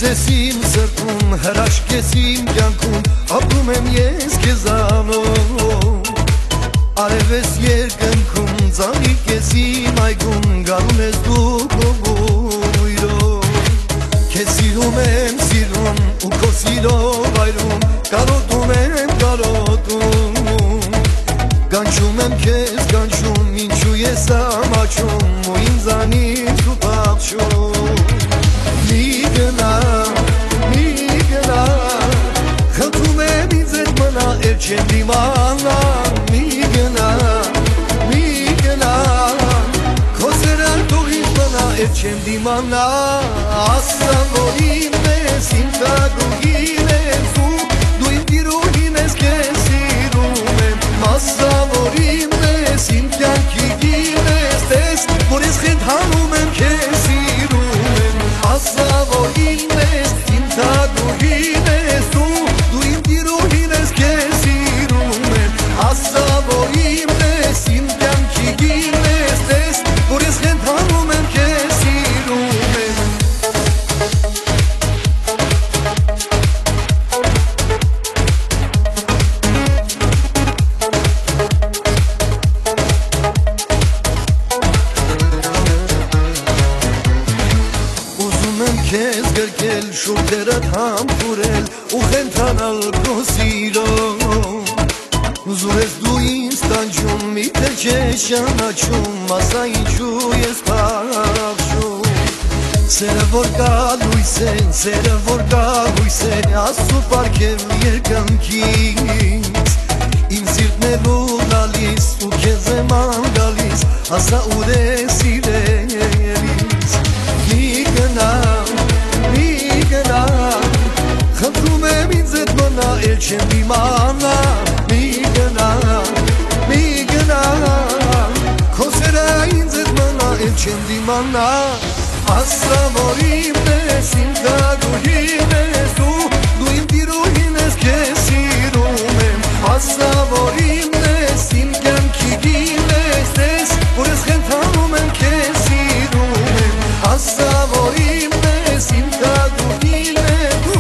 ես իմ սրտում, հրաշք ես իմ կյանքում, ապրում եմ ես քեզանով։ Արև ես երկնքում, ծանիկ ես իմ այգում, գալում ես դու կողույրով։ Քեզ սիրում եմ սիրում, ու քո սիրով այրում, կարոտում եմ կարոտում։ Կանչում եմ քեզ կանչում, ինչու ես ամաչում, ու ինձանից ու փախչում։ Մի գնա, խնդրում եմ ինձ հետ մնա, էլ չեմ դիմանա։ Մի գնա, քո սերը թող ինձ մնա, էլ չեմ դիմանա։ Ասա որ իմն ես, իմ տագուհին ես ու, դու իմ տիրուհին ես, քեզ սիրում եմ։ Ասա որ իմն ես, իմ կյանքի գին ես, տես, որ ես խենթանում եմ, քեզ սիրում եմ։ Ասա որ իմն ես, իմ տագուհին ես ու, դու իմ տիրուհին ես, քեզ սիրում եմ։ Ասա որ իմն ես, իմ կյանքի գին ես, տես, որ ես խենթանում եմ, քեզ սիրում եմ։ Քեզ գրկել, շուրթերդ համբուրել ու խենթանալ քո սիրով։ Ուզում ես դու ինձ տանջում, միթե չես ճանաչում, ասա ինչու ես փախչում։ Սերը որ գալույս է, սերը որ գալույս է, Աստծու պարգև երկնքից։ Իմ սիրտն է լու գալիս, ու քեզ եմ անգալիս, ասա ուր ես սիրելիս։ Մի գնա, խնդրում եմ ինձ հետ մնա, էլ չեմ դիմանա։ Մի գնա, քո սերը ինձ հետ մնա, էլ չեմ դիմանա։ Ասա որ իմն ես, իմ տագուհին ես ու, դու իմ տիրուհին ես, քեզ սիրում եմ։ Ասա որ իմն ես, իմ կյանքի գին ես, տես, որ ես խենթանում եմ, քեզ սիրում եմ։ Ասա որ իմն ես, իմ տագուհին ես ու,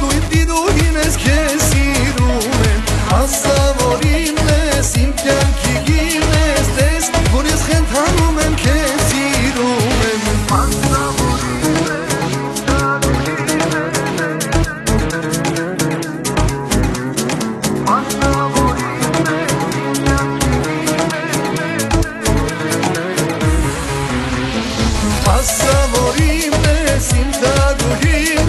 դու իմ տիրուհին ես, քեզ սիրում եմ։ Ասա որ իմն ես, իմ կյանքի գին ես, տես, որ ես խենթանում եմ, քեզ սիրում եմ։ Ասա որ իմն ես, իմ տագուհին